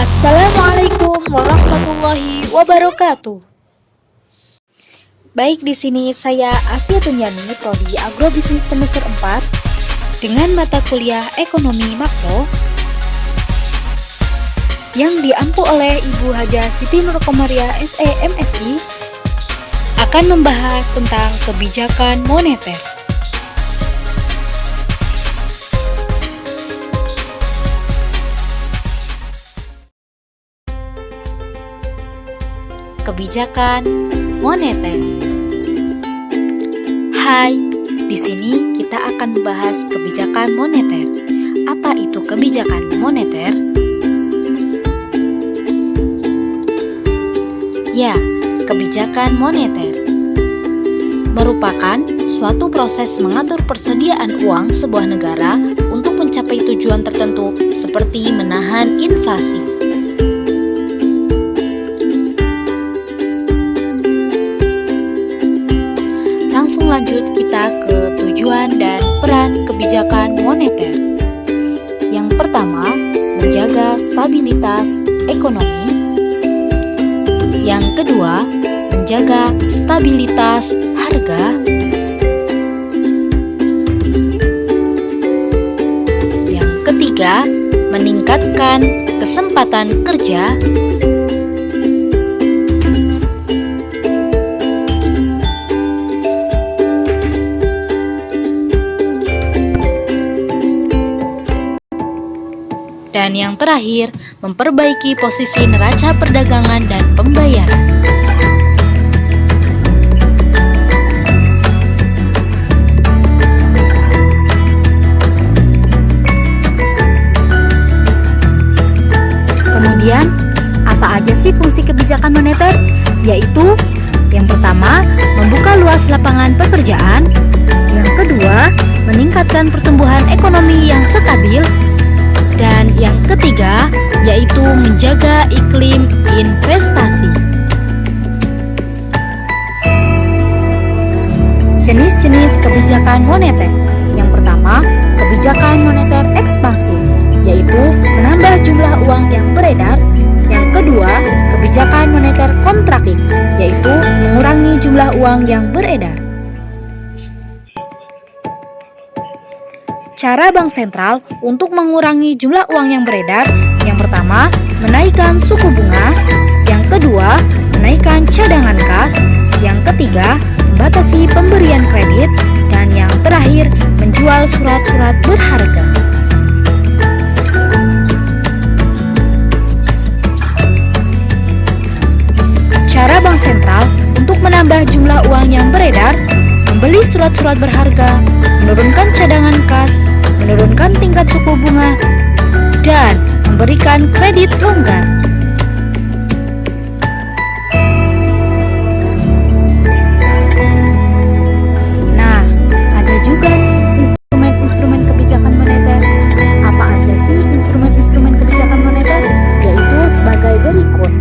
Assalamualaikum warahmatullahi wabarakatuh. Baik, di sini saya Asia Tunyani, prodi Agrobisnis semester 4 dengan mata kuliah Ekonomi Makro yang diampu oleh Ibu Hajah Siti Nur Komariah SE MSI akan membahas tentang kebijakan moneter. Kebijakan moneter. Hai, di sini kita akan membahas kebijakan moneter. Apa itu kebijakan moneter? Ya, kebijakan moneter merupakan suatu proses mengatur persediaan uang sebuah negara untuk mencapai tujuan tertentu seperti menahan inflasi. Langsung lanjut kita ke tujuan dan peran kebijakan moneter. Yang pertama, menjaga stabilitas ekonomi. Yang kedua, menjaga stabilitas harga. Yang ketiga, meningkatkan kesempatan kerja. Dan yang terakhir, memperbaiki posisi neraca perdagangan dan pembayaran. Kemudian, apa aja sih fungsi kebijakan moneter? Yaitu, yang pertama, membuka luas lapangan pekerjaan. Yang kedua, meningkatkan pertumbuhan ekonomi yang stabil. Dan yang ketiga, yaitu menjaga iklim investasi. Jenis-jenis kebijakan moneter. Yang pertama, kebijakan moneter ekspansif, yaitu menambah jumlah uang yang beredar. Yang kedua, kebijakan moneter kontraktif, yaitu mengurangi jumlah uang yang beredar. Cara bank sentral untuk mengurangi jumlah uang yang beredar, yang pertama, menaikkan suku bunga. Yang kedua, menaikkan cadangan kas. Yang ketiga, membatasi pemberian kredit. Dan yang terakhir, menjual surat-surat berharga. Cara bank sentral untuk menambah jumlah uang yang beredar: membeli surat-surat berharga, menurunkan cadangan kas, menurunkan tingkat suku bunga, dan memberikan kredit longgar. Nah, ada juga nih instrumen-instrumen kebijakan moneter. Apa aja sih instrumen-instrumen kebijakan moneter? Yaitu sebagai berikut.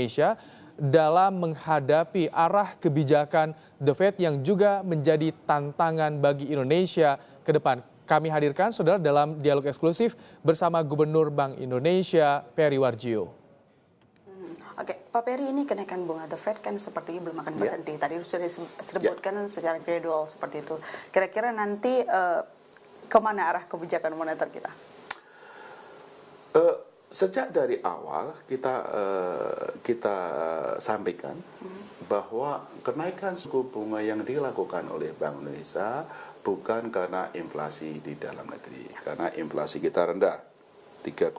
Indonesia dalam menghadapi arah kebijakan The Fed yang juga menjadi tantangan bagi Indonesia ke depan. Kami hadirkan saudara dalam dialog eksklusif bersama Gubernur Bank Indonesia Peri Warjio. Oke, Pak Peri, ini kenaikan bunga The Fed kan sepertinya belum akan berhenti. Tadi sudah disebutkan secara gradual seperti itu. Kira-kira nanti kemana arah kebijakan moneter kita? Sejak dari awal kita sampaikan bahwa kenaikan suku bunga yang dilakukan oleh Bank Indonesia bukan karena inflasi di dalam negeri, karena inflasi kita rendah, 3,2%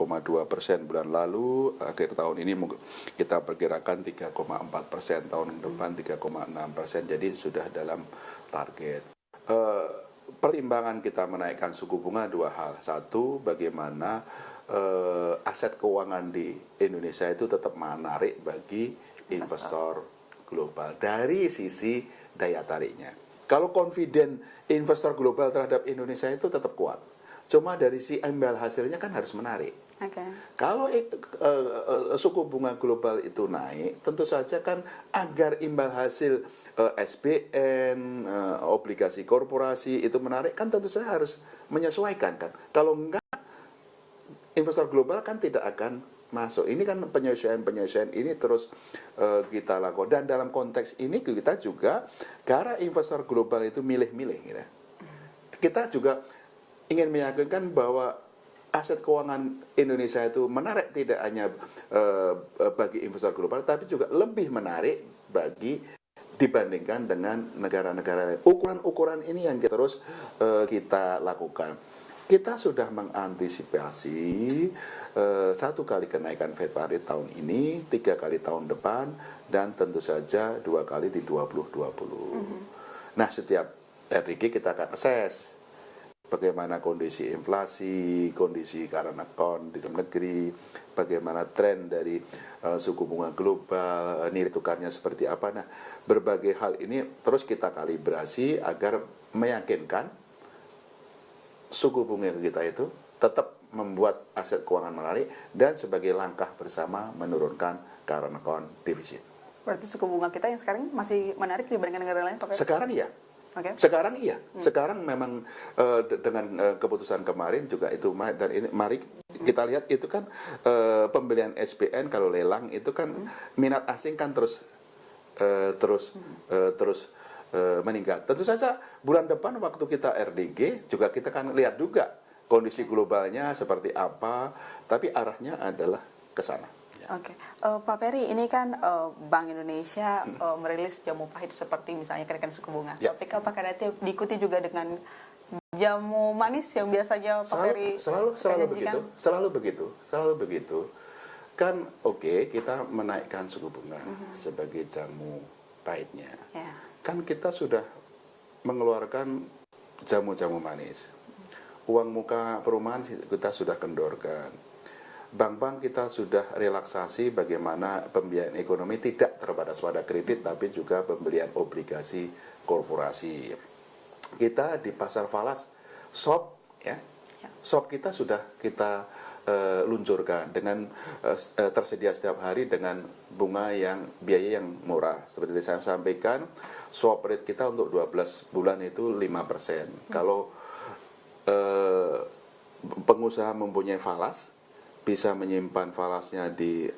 bulan lalu, akhir tahun ini kita perkirakan 3,4%, tahun depan 3,6%, jadi sudah dalam target. Pertimbangan kita menaikkan suku bunga dua hal. Satu, bagaimana aset keuangan di Indonesia itu tetap menarik bagi investor global dari sisi daya tariknya. Kalau confident investor global terhadap Indonesia itu tetap kuat. Cuma dari si imbal hasilnya kan harus menarik. Oke. Kalau suku bunga global itu naik, tentu saja kan agar imbal hasil SBN, obligasi korporasi itu menarik, kan tentu saja harus menyesuaikan kan. Kalau enggak, investor global kan tidak akan masuk. Ini kan penyesuaian ini terus kita lakukan. Dan dalam konteks ini kita juga, karena investor global itu milih-milih, gitu. Kita juga ingin meyakinkan bahwa aset keuangan Indonesia itu menarik tidak hanya bagi investor global, tapi juga lebih menarik dibandingkan dengan negara-negara lain. Ukuran-ukuran ini yang terus kita lakukan. Kita sudah mengantisipasi 1 kali kenaikan Fed Fund Rate tahun ini, 3 kali tahun depan, dan tentu saja 2 kali di 2020. Nah, setiap RDG kita akan assess bagaimana kondisi inflasi, kondisi current account di dalam negeri, bagaimana tren dari suku bunga global, nilai tukarnya seperti apa. Nah, berbagai hal ini terus kita kalibrasi agar meyakinkan suku bunga kita itu tetap membuat aset keuangan menarik dan sebagai langkah bersama menurunkan current account deficit. Berarti suku bunga kita yang sekarang masih menarik dibandingkan negara lain, Pak Ferry? Sekarang iya. Okay. Sekarang iya, sekarang memang dengan keputusan kemarin juga itu, dan ini mari kita lihat itu kan pembelian SBN kalau lelang itu kan minat asing kan terus meningkat. Tentu saja bulan depan waktu kita RDG juga kita kan lihat juga kondisi globalnya seperti apa, tapi arahnya adalah ke sana. Oke, Pak Ferry, ini kan Bank Indonesia merilis jamu pahit seperti misalnya kenaikan suku bunga. Ya. Tapi apakah nanti diikuti juga dengan jamu manis yang biasanya Pak Ferry selalu begitu. Kan oke, kita menaikkan suku bunga sebagai jamu pahitnya. Ya. Kan kita sudah mengeluarkan jamu-jamu manis. Uang muka perumahan kita sudah kendorkan. Bank-bank kita sudah relaksasi bagaimana pembiayaan ekonomi tidak terbatas pada kredit, tapi juga pembelian obligasi korporasi. Kita di pasar falas, SOP, ya, SOP kita sudah kita luncurkan dengan tersedia setiap hari dengan biaya yang murah. Seperti saya sampaikan, swap rate kita untuk 12 bulan itu 5%. Kalau pengusaha mempunyai falas, bisa menyimpan falasnya di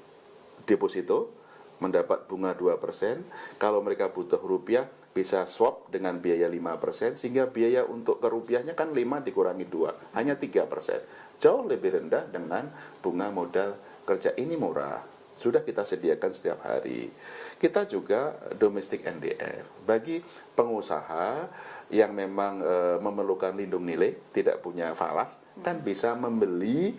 deposito, mendapat bunga 2%. Kalau mereka butuh rupiah, bisa swap dengan biaya 5%, sehingga biaya untuk ke rupiahnya kan 5 dikurangi 2, hanya 3%. Jauh lebih rendah dengan bunga modal kerja. Ini murah, sudah kita sediakan setiap hari. Kita juga domestic NDF. Bagi pengusaha yang memang memerlukan lindung nilai, tidak punya falas, kan bisa membeli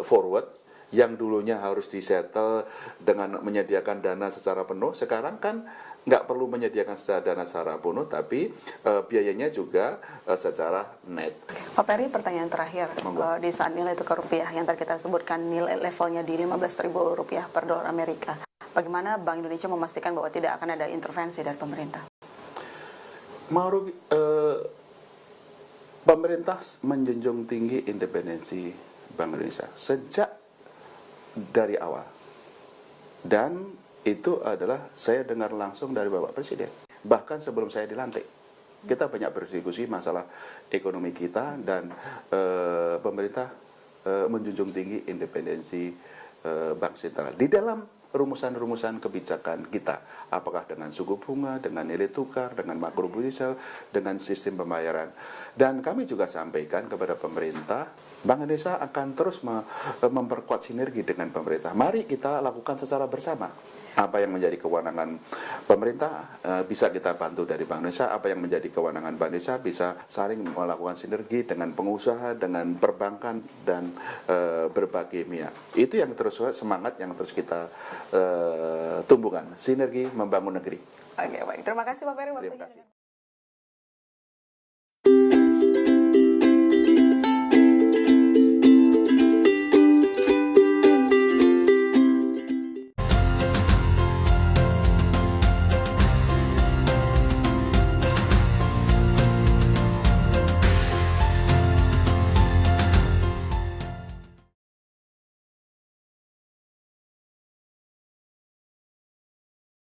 forward yang dulunya harus disettle dengan menyediakan dana secara penuh. Sekarang kan nggak perlu menyediakan dana secara penuh, tapi biayanya juga secara net. Pak Ferry, pertanyaan terakhir. Di saat nilai tukar rupiah yang tadi kita sebutkan nilai levelnya di Rp15.000 per dolar Amerika, bagaimana Bank Indonesia memastikan bahwa tidak akan ada intervensi dari pemerintah? Pemerintah menjunjung tinggi independensi Bank Indonesia sejak dari awal, dan itu adalah saya dengar langsung dari Bapak Presiden. Bahkan sebelum saya dilantik, kita banyak berdiskusi masalah ekonomi kita, dan pemerintah menjunjung tinggi independensi Bank Sentral di dalam rumusan-rumusan kebijakan kita, apakah dengan suku bunga, dengan nilai tukar, dengan makrobudensial, dengan sistem pembayaran. Dan kami juga sampaikan kepada pemerintah, Bank Indonesia akan terus memperkuat sinergi dengan pemerintah. Mari kita lakukan secara bersama. Apa yang menjadi kewenangan pemerintah bisa kita bantu dari Bank Indonesia, apa yang menjadi kewenangan Bank Indonesia bisa saling melakukan sinergi dengan pengusaha, dengan perbankan, dan berbagai pihak. Itu yang terus semangat yang terus kita tumbuhkan, sinergi membangun negeri. Oke, baik. Terima kasih Pak Ferry. Terima kasih.